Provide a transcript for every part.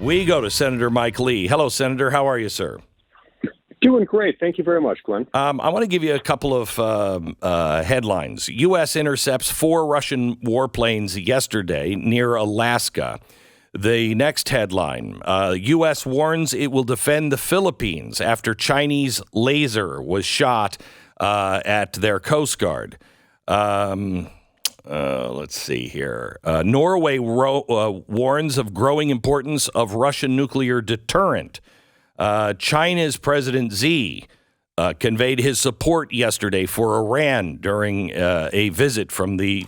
We go to Senator Mike Lee. Hello, Senator. How are you, sir? Doing great. Thank you very much, Glenn. I want to give you a couple of headlines. U.S. intercepts 4 Russian warplanes yesterday near Alaska. The next headline, U.S. warns it will defend the Philippines after Chinese laser was shot at their Coast Guard. Let's see here. Norway warns of growing importance of Russian nuclear deterrent. China's President Xi conveyed his support yesterday for Iran during a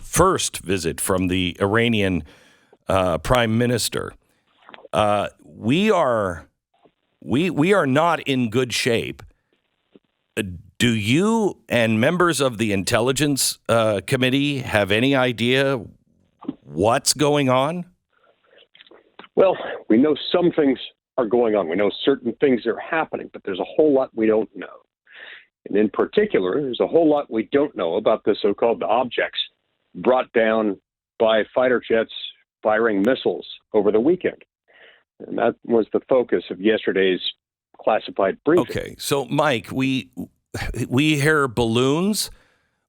first visit from the Iranian prime minister. We are not in good shape. Do you and members of the Intelligence Committee have any idea what's going on? Well, we know some things are going on. We know certain things are happening, but there's a whole lot we don't know. And in particular, there's a whole lot we don't know about the so-called objects brought down by fighter jets firing missiles over the weekend. And that was the focus of yesterday's classified briefing. Okay, so Mike, we hear balloons.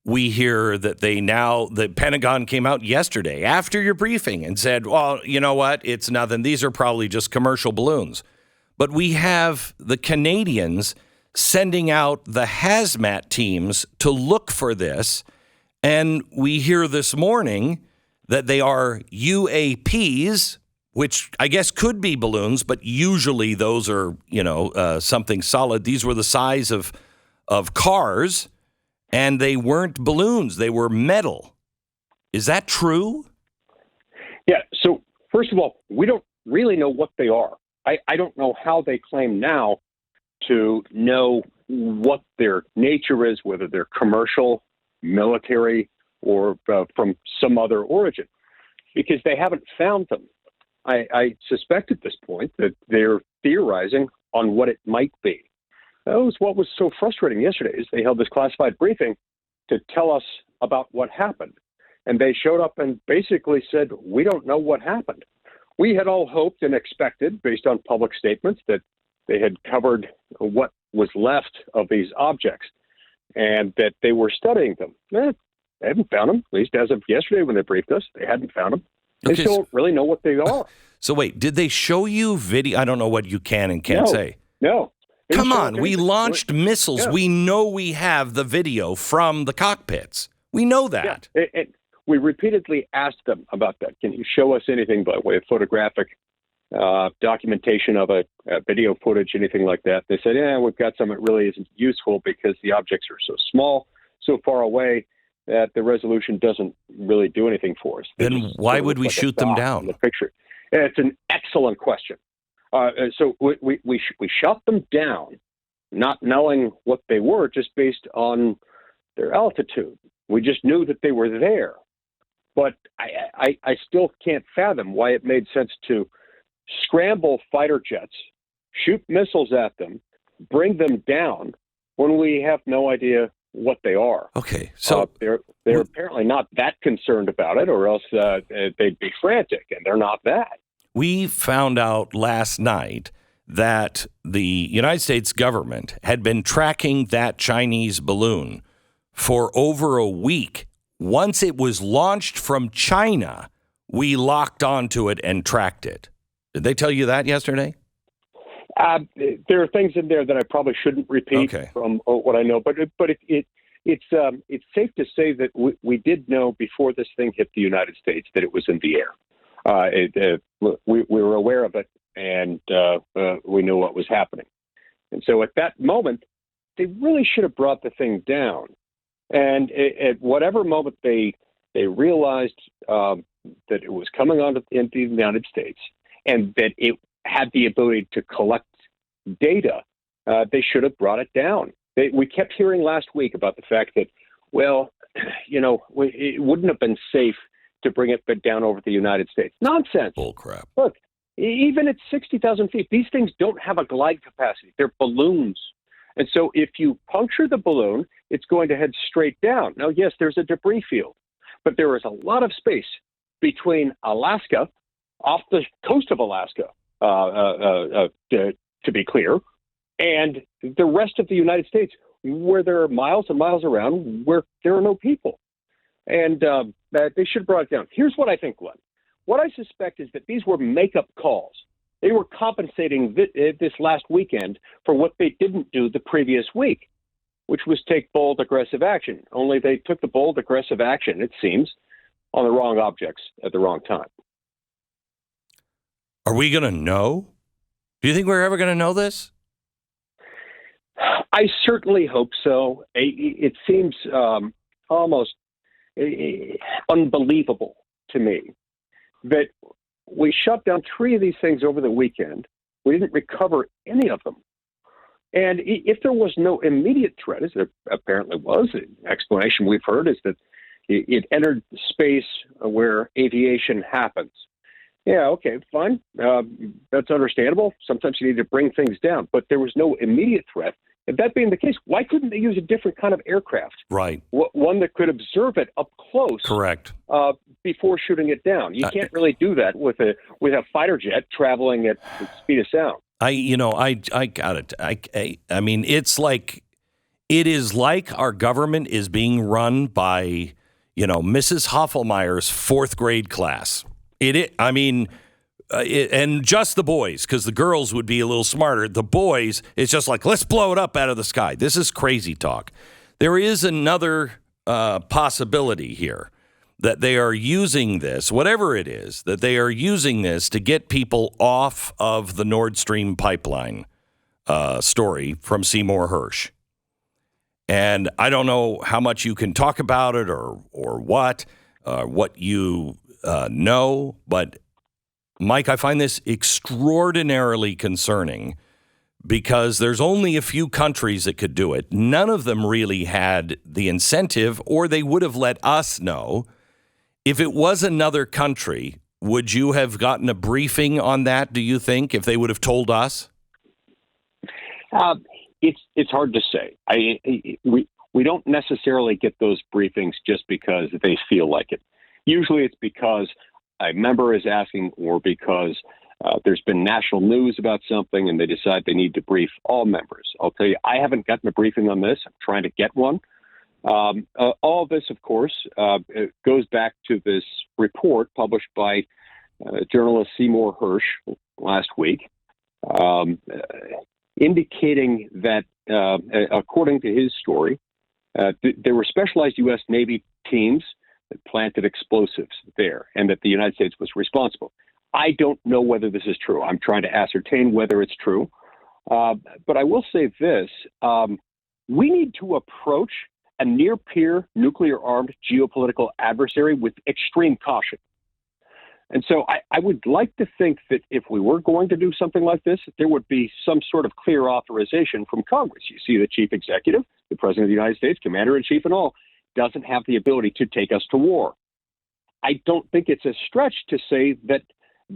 We hear that the Pentagon came out yesterday after your briefing and said, well, you know what? It's nothing. These are probably just commercial balloons. But we have the Canadians sending out the hazmat teams to look for this. And we hear this morning that they are UAPs, which I guess could be balloons, but usually those are, something solid. These were the size of cars. And they weren't balloons. They were metal. Is that true? Yeah. So first of all, we don't really know what they are. I don't know how they claim now to know what their nature is, whether they're commercial, military, or from some other origin, because they haven't found them. I suspect at this point that they're theorizing on what it might be. That was what was so frustrating yesterday is they held this classified briefing to tell us about what happened. And they showed up and basically said, we don't know what happened. We had all hoped and expected, based on public statements, that they had covered what was left of these objects and that they were studying them. They haven't found them, at least as of yesterday when they briefed us. They hadn't found them. They still don't really know what they are. So wait, did they show you video? I don't know what you can and can't say. No. Come on, we launched missiles. Yeah. We know we have the video from the cockpits. We know that. Yeah. We repeatedly asked them about that. Can you show us anything by way of photographic documentation of a video footage, anything like that? They said, we've got some. It really isn't useful because the objects are so small, so far away that the resolution doesn't really do anything for us. Then why would we shoot them down? The picture. It's an excellent question. So we shot them down, not knowing what they were, just based on their altitude. We just knew that they were there. But I still can't fathom why it made sense to scramble fighter jets, shoot missiles at them, bring them down when we have no idea what they are. Okay, so they're apparently not that concerned about it, or else they'd be frantic, and they're not that. We found out last night that the United States government had been tracking that Chinese balloon for over a week. Once it was launched from China, we locked onto it and tracked it. Did they tell you that yesterday? There are things in there that I probably shouldn't repeat from what I know, but it's safe to say that we did know before this thing hit the United States that it was in the air. We were aware of it, and we knew what was happening. And so at that moment, they really should have brought the thing down. And at whatever moment they realized that it was coming into the United States and that it had the ability to collect data, they should have brought it down. We kept hearing last week about the fact that, it wouldn't have been safe to bring it down over the United States. Nonsense. Bull crap. Look, even at 60,000 feet, these things don't have a glide capacity. They're balloons. And so if you puncture the balloon, it's going to head straight down. Now, yes, there's a debris field, but there is a lot of space between Alaska, off the coast of Alaska, to be clear, and the rest of the United States, where there are miles and miles around where there are no people. And they should have brought it down. Here's what I think, Glenn. What I suspect is that these were make-up calls. They were compensating this last weekend for what they didn't do the previous week, which was take bold, aggressive action. Only they took the bold, aggressive action, it seems, on the wrong objects at the wrong time. Are we going to know? Do you think we're ever going to know this? I certainly hope so. It seems almost unbelievable to me that we shut down 3 of these things over the weekend. We didn't recover any of them. And if there was no immediate threat, as there apparently was, the explanation we've heard is that it entered space where aviation happens. Yeah, okay, fine. That's understandable. Sometimes you need to bring things down. But there was no immediate threat. And that being the case, why couldn't they use a different kind of aircraft? Right. One that could observe it up close. Correct. Before shooting it down. You can't really do that with a fighter jet traveling at the speed of sound. I got it. I mean, it is like our government is being run by, Mrs. Hoffelmeyer's 4th grade class. And just the boys, because the girls would be a little smarter. The boys, it's just like, let's blow it up out of the sky. This is crazy talk. There is another possibility here that they are using this, whatever it is, that they are using this to get people off of the Nord Stream pipeline story from Seymour Hersh. And I don't know how much you can talk about it or what you know, but Mike, I find this extraordinarily concerning because there's only a few countries that could do it. None of them really had the incentive, or they would have let us know. If it was another country, would you have gotten a briefing on that, do you think, if they would have told us? It's hard to say. We don't necessarily get those briefings just because they feel like it. Usually it's because a member is asking or because there's been national news about something and they decide they need to brief all members. I'll tell you, I haven't gotten a briefing on this. I'm trying to get one. All of this, of course, goes back to this report published by journalist Seymour Hersh last week, indicating that, according to his story, there were specialized U.S. Navy teams that planted explosives there and that the United States was responsible. I don't know whether this is true. I'm trying to ascertain whether it's true. But I will say this. We need to approach a near-peer nuclear-armed geopolitical adversary with extreme caution. And so I would like to think that if we were going to do something like this, there would be some sort of clear authorization from Congress. You see, the chief executive, the president of the United States, commander-in-chief and all, doesn't have the ability to take us to war. I don't think it's a stretch to say that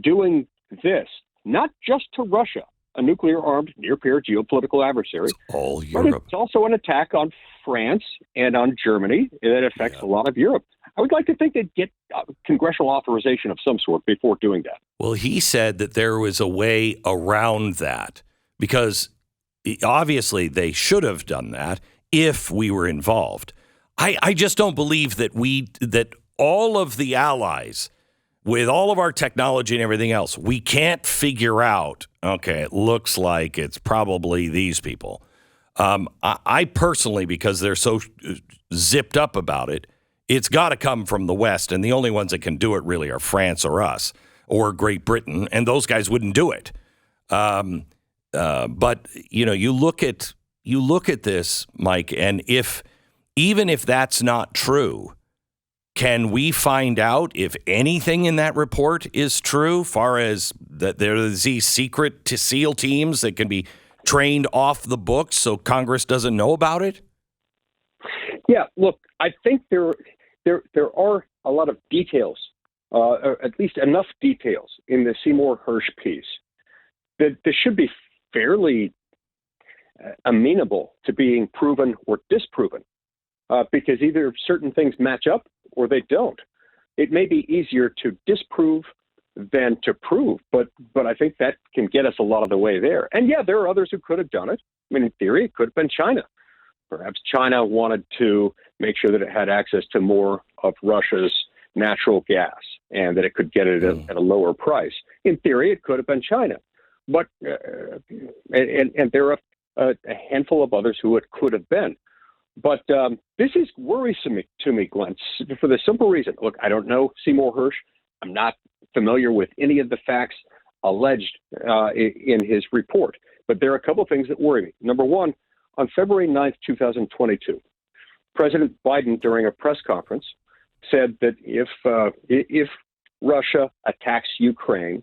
doing this, not just to Russia, a nuclear-armed, near-peer geopolitical adversary, all Europe. But it's also an attack on France and on Germany that affects a lot of Europe. I would like to think they'd get congressional authorization of some sort before doing that. Well, he said that there was a way around that because obviously they should have done that if we were involved. I just don't believe that all of the allies, with all of our technology and everything else, we can't figure out, okay, it looks like it's probably these people. I personally, because they're so zipped up about it, it's got to come from the West, and the only ones that can do it really are France or us or Great Britain, and those guys wouldn't do it. But you look at this, Mike, and even if that's not true, can we find out if anything in that report is true, far as that there's these secret SEAL teams that can be trained off the books so Congress doesn't know about it? Yeah, look, I think there are a lot of details, or at least enough details in the Seymour Hersh piece that this should be fairly amenable to being proven or disproven. Because either certain things match up or they don't. It may be easier to disprove than to prove. But I think that can get us a lot of the way there. And yeah, there are others who could have done it. I mean, in theory, it could have been China. Perhaps China wanted to make sure that it had access to more of Russia's natural gas and that it could get it at a lower price. In theory, it could have been China. But and there are a handful of others who it could have been. But this is worrisome to me, Glenn, for the simple reason. Look, I don't know Seymour Hersh. I'm not familiar with any of the facts alleged in his report. But there are a couple of things that worry me. Number one, on February 9th, 2022, President Biden, during a press conference, said that if Russia attacks Ukraine,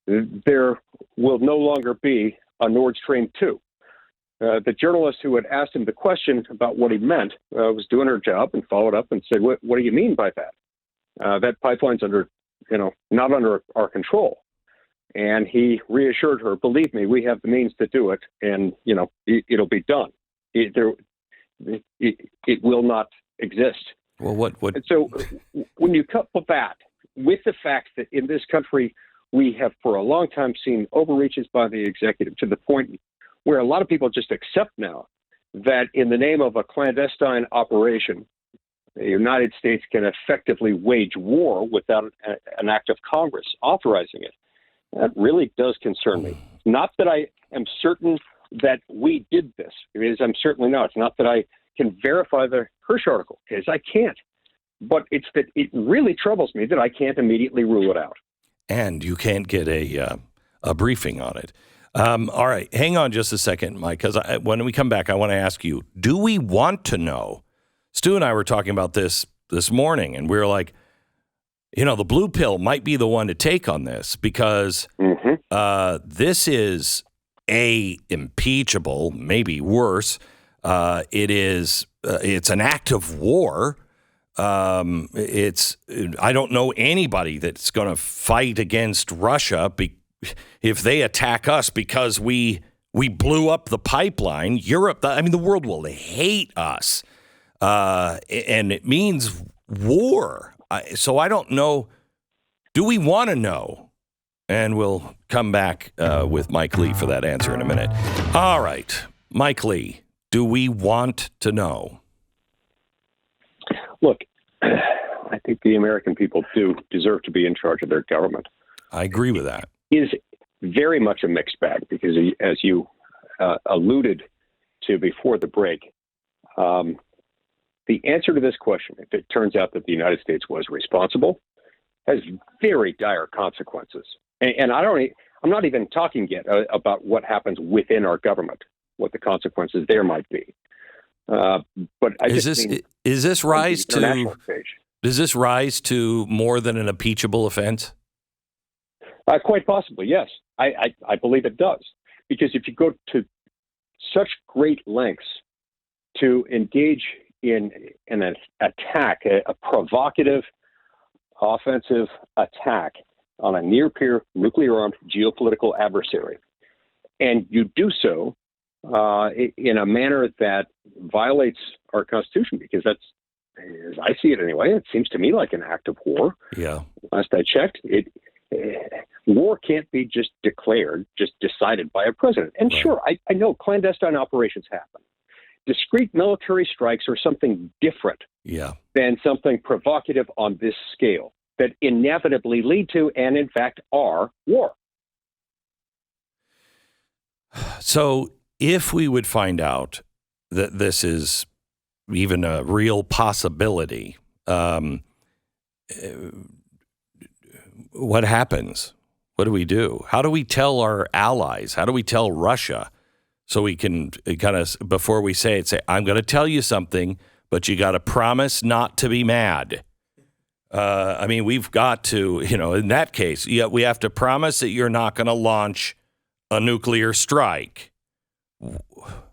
there will no longer be a Nord Stream 2. The journalist who had asked him the question about what he meant was doing her job and followed up and said, "What do you mean by that? That pipeline's not under our control." And he reassured her, "Believe me, we have the means to do it, and it'll be done. It will not exist." Well, what? And so, when you couple that with the fact that in this country we have for a long time seen overreaches by the executive to the point where a lot of people just accept now that in the name of a clandestine operation, the United States can effectively wage war without an act of Congress authorizing it. That really does concern me. Not that I am certain that we did this. I'm certainly not. It's not that I can verify the Hersh article, because I can't. But it's that it really troubles me that I can't immediately rule it out. And you can't get a briefing on it. All right, hang on just a second, Mike, because when we come back, I want to ask you, do we want to know? Stu and I were talking about this morning, and we were like, the blue pill might be the one to take on this because this is impeachable, maybe worse. It's an act of war. I don't know anybody that's going to fight against Russia if they attack us because we blew up the pipeline. Europe, the world will hate us, and it means war. So I don't know. Do we want to know? And we'll come back with Mike Lee for that answer in a minute. All right, Mike Lee, do we want to know? Look, I think the American people do deserve to be in charge of their government. I agree with that. It is very much a mixed bag because, as you alluded to before the break, the answer to this question, if it turns out that the United States was responsible, has very dire consequences. And I'm not even talking yet about what happens within our government, what the consequences there might be. But does this rise to more than an impeachable offense? Quite possibly, yes. I believe it does. Because if you go to such great lengths to engage in an attack, a provocative offensive attack on a near-peer nuclear-armed geopolitical adversary, and you do so in a manner that violates our Constitution, because that's, as I see it anyway, it seems to me like an act of war. Yeah. Last I checked, war can't be just declared, just decided by a president. And right. Sure, I know clandestine operations happen. Discrete military strikes are something different than something provocative on this scale that inevitably lead to, and in fact are, war. So if we would find out that this is even a real possibility, what happens? What do we do? How do we tell our allies? How do we tell Russia? So we can kind of, before we say it, say, I'm going to tell you something, but you got to promise not to be mad. We've got to, in that case, we have to promise that you're not going to launch a nuclear strike.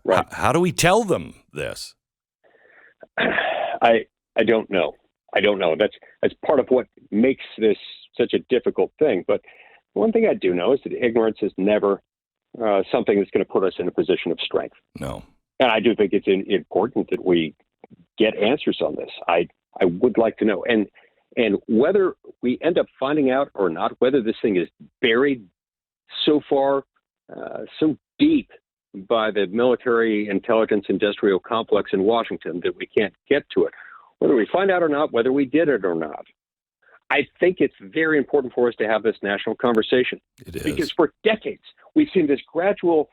Right. How do we tell them this? I don't know. That's part of what makes this such a difficult thing. But one thing I do know is that ignorance is never something that's going to put us in a position of strength. No. And I do think it's important that we get answers on this. I would like to know. And And whether we end up finding out or not, whether this thing is buried so far, so deep by the military intelligence industrial complex in Washington that we can't get to it, whether we find out or not, whether we did it or not, I think it's very important for us to have this national conversation. It is. Because for decades, we've seen this gradual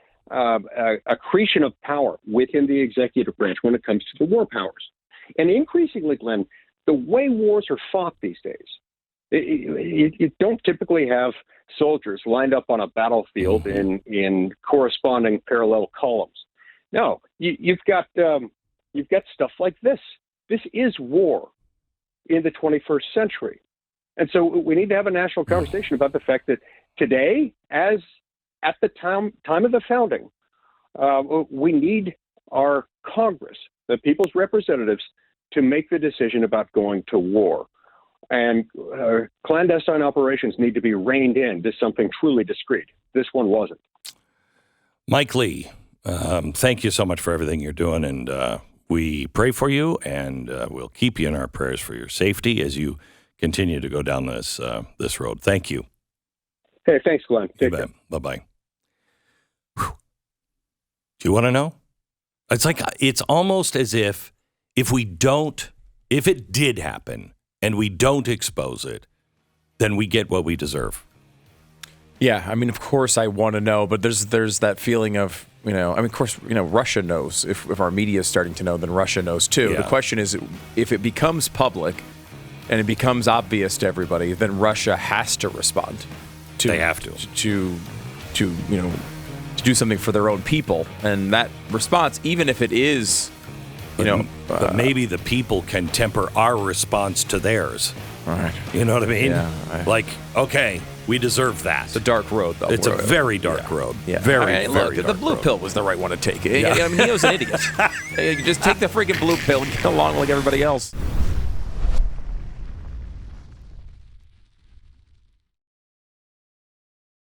accretion of power within the executive branch when it comes to the war powers. And increasingly, Glenn, the way wars are fought these days, you don't typically have soldiers lined up on a battlefield in corresponding parallel columns. No, you've got stuff like this. This is war in the 21st century. And so we need to have a national conversation about the fact that today, as at the time of the founding, we need our Congress, the people's representatives, to make the decision about going to war. And clandestine operations need to be reined in to something truly discreet. This one wasn't. Mike Lee, thank you so much for everything you're doing, and we pray for you, and we'll keep you in our prayers for your safety as you continue to go down this road. Thank you. Hey, thanks, Glenn. Take care. Bye-bye. Whew. Do you want to know? It's almost as if it did happen and we don't expose it, then we get what we deserve. Yeah, I mean, of course I want to know, but there's that feeling of, of course, Russia knows. If our media is starting to know, then Russia knows too. Yeah. The question is, if it becomes public and it becomes obvious to everybody, then Russia has to respond. They have to do something for their own people, and that response, even if it is, but maybe the people can temper our response to theirs. All right. You know what I mean? Yeah. Okay, we deserve that. It's a dark road, though. It's a very dark road. Yeah. Very look, dark the blue road. pill was the right one to take. Yeah. I mean, Neo's an idiot. You just take the freaking blue pill and get along like everybody else.